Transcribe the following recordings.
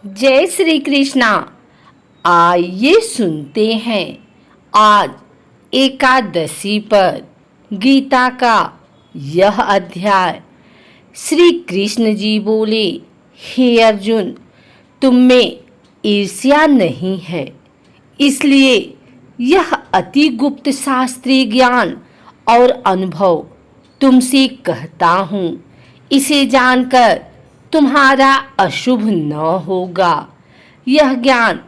जय श्री कृष्णा। आइए सुनते हैं आज एकादशी पर गीता का यह अध्याय। श्री कृष्ण जी बोले, हे अर्जुन, तुम में ईर्ष्या नहीं है, इसलिए यह अति गुप्त शास्त्रीय ज्ञान और अनुभव तुमसे कहता हूँ। इसे जानकर तुम्हारा अशुभ न होगा। यह ज्ञान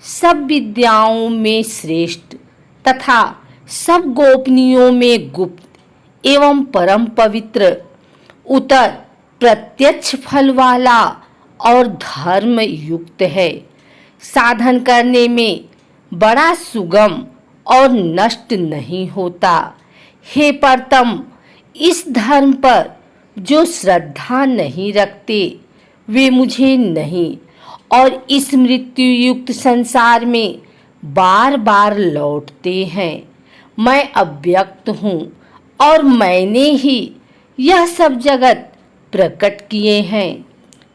सब विद्याओं में श्रेष्ठ तथा सब गोपनीयों में गुप्त एवं परम पवित्र, उत्तर प्रत्यक्ष फल वाला और धर्म युक्त है। साधन करने में बड़ा सुगम और नष्ट नहीं होता। हे परतम, इस धर्म पर जो श्रद्धा नहीं रखते वे मुझे नहीं और इस मृत्यु युक्त संसार में बार बार लौटते हैं। मैं अव्यक्त हूँ और मैंने ही यह सब जगत प्रकट किए हैं।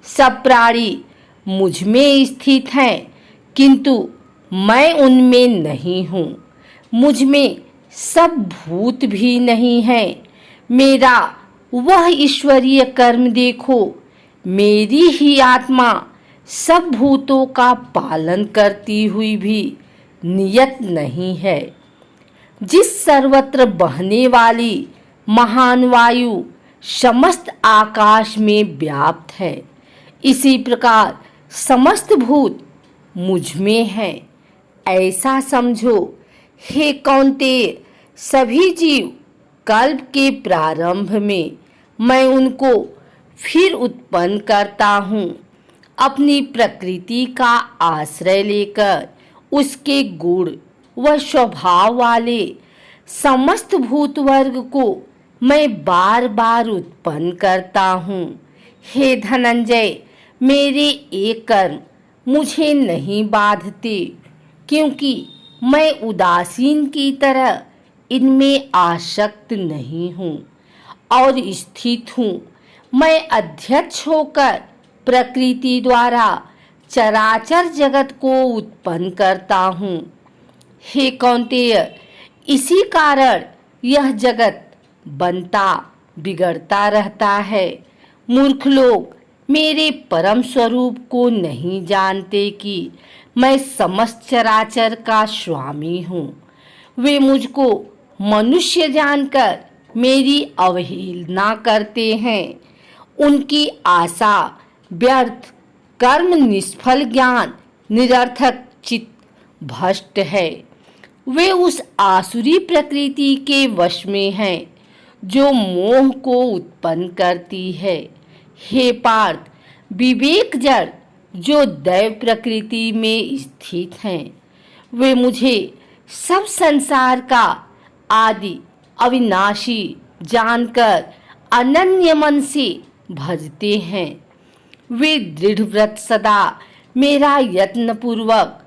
सब प्राणी मुझ में स्थित हैं, किंतु मैं उनमें नहीं हूँ। मुझ में सब भूत भी नहीं हैं। मेरा वह ईश्वरीय कर्म देखो। मेरी ही आत्मा सब भूतों का पालन करती हुई भी नियत नहीं है। जिस सर्वत्र बहने वाली महान वायु समस्त आकाश में व्याप्त है, इसी प्रकार समस्त भूत मुझ में हैं। ऐसा समझो हे कौन्तेय, सभी जीव कल्प के प्रारंभ में मैं उनको फिर उत्पन्न करता हूँ। अपनी प्रकृति का आश्रय लेकर उसके गुण व स्वभाव वाले समस्त भूत वर्ग को मैं बार बार उत्पन्न करता हूँ। हे धनंजय, मेरे एक कर्म मुझे नहीं बाधते, क्योंकि मैं उदासीन की तरह इनमें आसक्त नहीं हूँ और स्थित हूँ। मैं अध्यक्ष होकर प्रकृति द्वारा चराचर जगत को उत्पन्न करता हूँ। हे कौन्तेय, इसी कारण यह जगत बनता बिगड़ता रहता है। मूर्ख लोग मेरे परम स्वरूप को नहीं जानते कि मैं समस्त चराचर का स्वामी हूँ। वे मुझको मनुष्य जानकर मेरी अवहेलना करते हैं। उनकी आशा व्यर्थ, कर्म निष्फल, ज्ञान निरर्थक, चित्त भ्रष्ट है। वे उस आसुरी प्रकृति के वश में हैं जो मोह को उत्पन्न करती है। हे पार्थ, विवेक जड़ जो दैव प्रकृति में स्थित हैं, वे मुझे सब संसार का आदि अविनाशी जानकर अनन्य मन से भजते हैं। वे दृढ़ व्रत सदा मेरा यत्न पूर्वक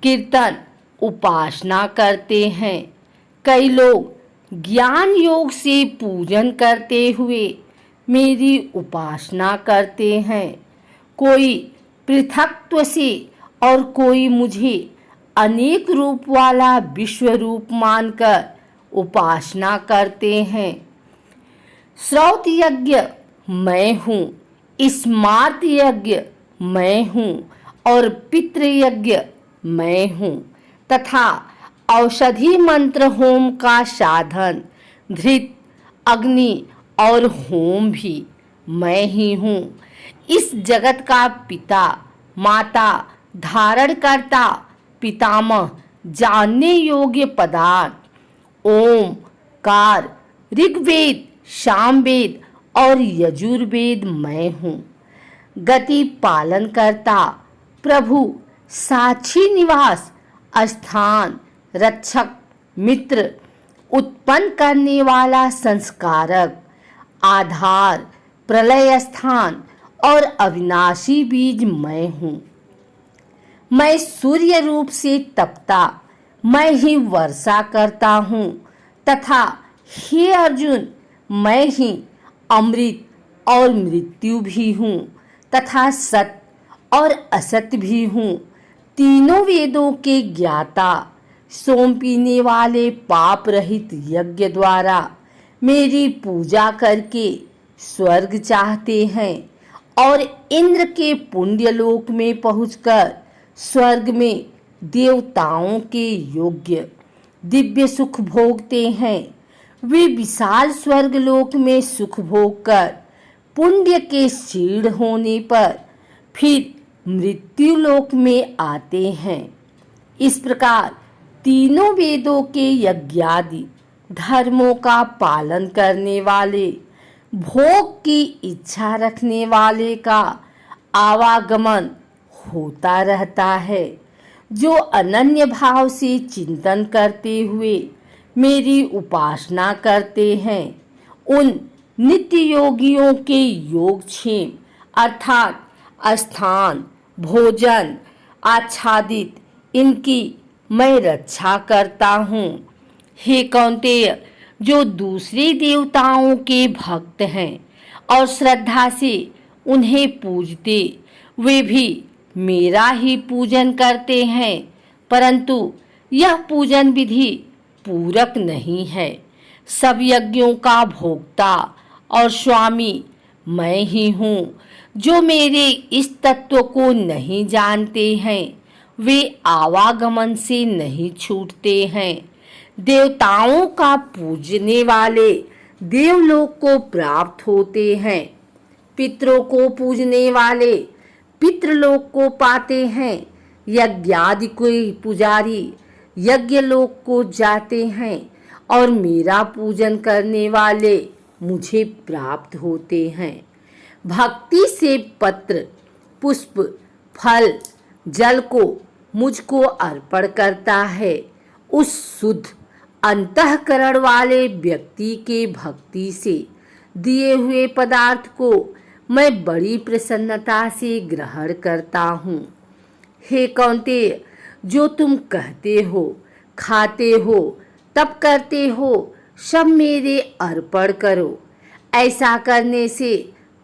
कीर्तन उपासना करते हैं। कई लोग ज्ञान योग से पूजन करते हुए मेरी उपासना करते हैं। कोई पृथक्त्व से और कोई मुझे अनेक रूप वाला विश्व रूप मानकर उपासना करते हैं। श्रौत यज्ञ मैं हूँ, स्मार्त यज्ञ मैं हूँ और पितृ यज्ञ मैं हूँ तथा औषधि मंत्र होम का साधन धृत, अग्नि और होम भी मैं ही हूँ। इस जगत का पिता, माता, धारण करता, पितामह, जानने योग्य पदार्थ, ओम कार, ऋग्वेद, सामवेद और यजुर्वेद मैं हूँ। गति पालन करता, प्रभु, साक्षी निवास स्थान, रक्षक, मित्र, उत्पन्न करने वाला संस्कारक, आधार, प्रलय स्थान और अविनाशी बीज मैं हूँ। मैं सूर्य रूप से तपता, मैं ही वर्षा करता हूँ तथा हे अर्जुन, मैं ही अमृत और मृत्यु भी हूँ तथा सत और असत भी हूँ। तीनों वेदों के ज्ञाता, सोम पीने वाले पाप रहित यज्ञ द्वारा मेरी पूजा करके स्वर्ग चाहते हैं और इंद्र के पुण्यलोक में पहुंचकर स्वर्ग में देवताओं के योग्य दिव्य सुख भोगते हैं। वे विशाल स्वर्गलोक में सुख भोगकर पुण्य के क्षीण होने पर फिर मृत्यु लोक में आते हैं। इस प्रकार तीनों वेदों के यज्ञादि धर्मों का पालन करने वाले, भोग की इच्छा रखने वाले का आवागमन होता रहता है। जो अनन्य भाव से चिंतन करते हुए मेरी उपासना करते हैं, उन नित्य योगियों के योगक्षेम अर्थात स्थान, भोजन आच्छादित इनकी मैं रक्षा करता हूँ। हे कौन्तेय, जो दूसरे देवताओं के भक्त हैं और श्रद्धा से उन्हें पूजते, वे भी मेरा ही पूजन करते हैं, परंतु यह पूजन विधि पूरक नहीं है। सब यज्ञों का भोक्ता और स्वामी मैं ही हूँ। जो मेरे इस तत्व को नहीं जानते हैं, वे आवागमन से नहीं छूटते हैं। देवताओं का पूजने वाले देवलोक को प्राप्त होते हैं। पितरों को पूजने वाले पितृलोक को पाते हैं। यज्ञादि कोई पुजारी यज्ञलोक को जाते हैं और मेरा पूजन करने वाले मुझे प्राप्त होते हैं। भक्ति से पत्र, पुष्प, फल, जल को मुझको अर्पण करता है, उस शुद्ध अंतःकरण वाले व्यक्ति के भक्ति से दिए हुए पदार्थ को मैं बड़ी प्रसन्नता से ग्रहण करता हूँ। हे कौन्तेय, जो तुम कहते हो, खाते हो, तप करते हो, सब मेरे अर्पण करो। ऐसा करने से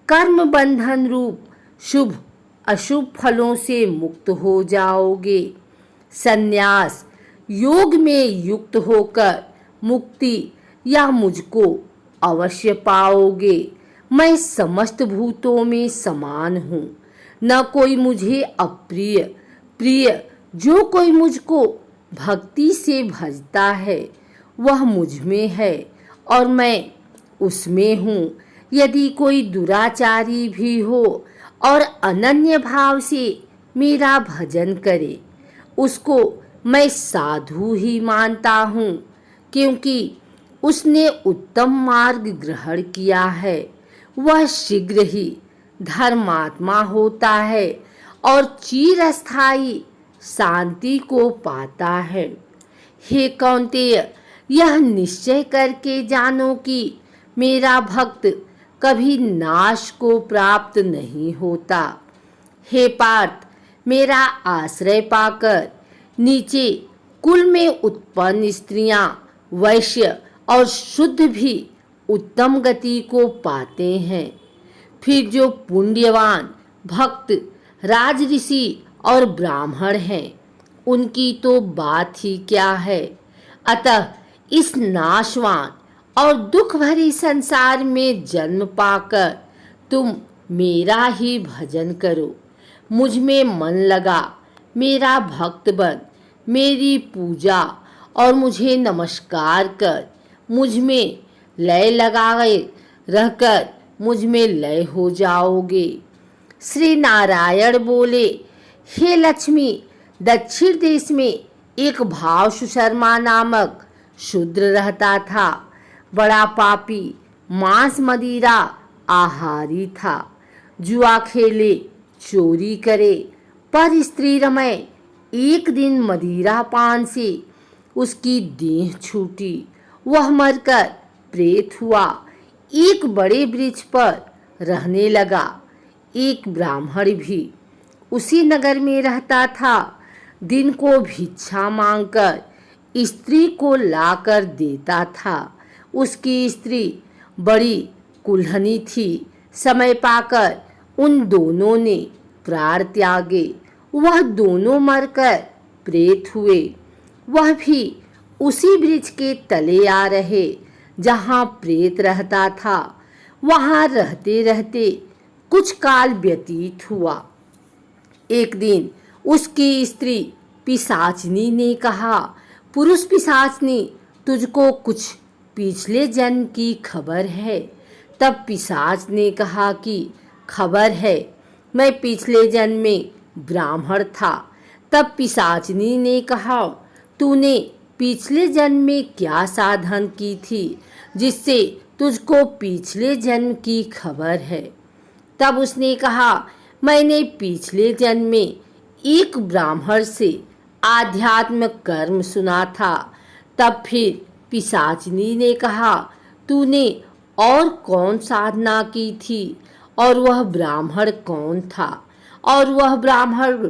कर्म बंधन रूप शुभ अशुभ फलों से मुक्त हो जाओगे। संन्यास योग में युक्त होकर मुक्ति या मुझको अवश्य पाओगे। मैं समस्त भूतों में समान हूँ, न कोई मुझे अप्रिय, प्रिय। जो कोई मुझको भक्ति से भजता है, वह मुझ में है और मैं उसमें हूँ। यदि कोई दुराचारी भी हो और अनन्य भाव से मेरा भजन करे, उसको मैं साधु ही मानता हूँ, क्योंकि उसने उत्तम मार्ग ग्रहण किया है। वह शीघ्र ही धर्मात्मा होता है और चिरस्थायी शांति को पाता है। हे कौन्तेय, यह निश्चय करके जानो कि मेरा भक्त कभी नाश को प्राप्त नहीं होता। हे पार्थ, मेरा आश्रय पाकर नीचे कुल में उत्पन्न स्त्रियां, वैश्य और शुद्ध भी उत्तम गति को पाते हैं। फिर जो पुण्यवान भक्त, राजऋषि और ब्राह्मण हैं, उनकी तो बात ही क्या है। अतः इस नाशवान और दुख भरी संसार में जन्म पाकर तुम मेरा ही भजन करो। मुझ में मन लगा, मेरा भक्त बन, मेरी पूजा और मुझे नमस्कार कर। मुझ में लय लगाए रहकर मुझ में लय हो जाओगे। श्री नारायण बोले, हे लक्ष्मी, दक्षिण देश में एक भाव सुशर्मा नामक शूद्र रहता था। बड़ा पापी, मांस मदिरा आहारी था। जुआ खेले, चोरी करे, पर स्त्री रमय। एक दिन मदिरा पान से उसकी देह छूटी, वह मरकर प्रेत हुआ। एक बड़े वृक्ष पर रहने लगा। एक ब्राह्मण भी उसी नगर में रहता था। दिन को भिक्षा मांगकर स्त्री को लाकर देता था। उसकी स्त्री बड़ी कुल्हनी थी। समय पाकर उन दोनों ने प्राण त्यागे वह दोनों मरकर प्रेत हुए। वह भी उसी वृक्ष के तले आ रहे जहाँ प्रेत रहता था। वहाँ रहते रहते कुछ काल व्यतीत हुआ। एक दिन उसकी स्त्री पिशाचिनी ने कहा, पुरुष पिशाचिनी, तुझको कुछ पिछले जन्म की खबर है? तब पिशाच ने कहा कि खबर है, मैं पिछले जन्म में ब्राह्मण था। तब पिशाचिनी ने कहा, तूने पिछले जन्म में क्या साधन की थी जिससे तुझको पिछले जन्म की खबर है? तब उसने कहा, मैंने पिछले जन्म में एक ब्राह्मण से आध्यात्म कर्म सुना था। तब फिर पिशाचिनी ने कहा, तूने और कौन साधना की थी और वह ब्राह्मण कौन था और वह ब्राह्मण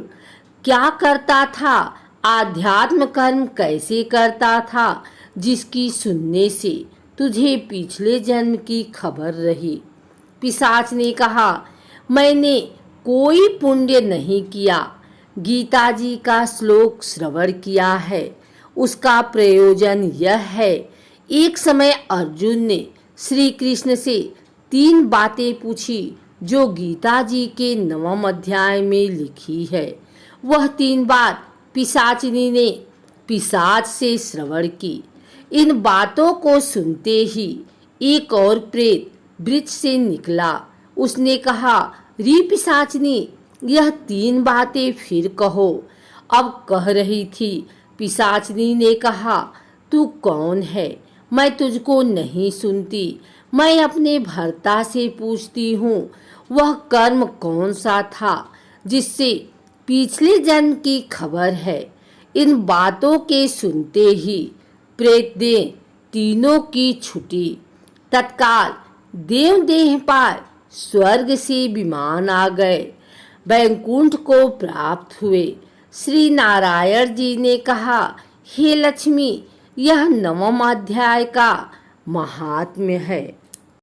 क्या करता था, आध्यात्म कर्म कैसे करता था जिसकी सुनने से तुझे पिछले जन्म की खबर रही? पिशाच ने कहा, मैंने कोई पुण्य नहीं किया। गीता जी का श्लोक श्रवण किया है, उसका प्रयोजन यह है। एक समय अर्जुन ने श्री कृष्ण से 3 बातें पूछी जो गीता जी के 9वें अध्याय में लिखी है। वह 3 बात पिशाचिनी ने पिशाच से श्रवण की। इन बातों को सुनते ही एक और प्रेत वृक्ष से निकला। उसने कहा, री पिशाचिनी, यह 3 बातें फिर कहो। अब कह रही थी। पिशाचिनी ने कहा, तू कौन है? मैं तुझको नहीं सुनती। मैं अपने भर्ता से पूछती हूँ, वह कर्म कौन सा था जिससे पिछले जन्म की खबर है? इन बातों के सुनते ही प्रेत देह तीनों की छुटी। तत्काल देव देह पर स्वर्ग से विमान आ गए, वैकुंठ को प्राप्त हुए। श्री नारायण जी ने कहा, हे लक्ष्मी, यह 9वां अध्याय का महात्म्य है।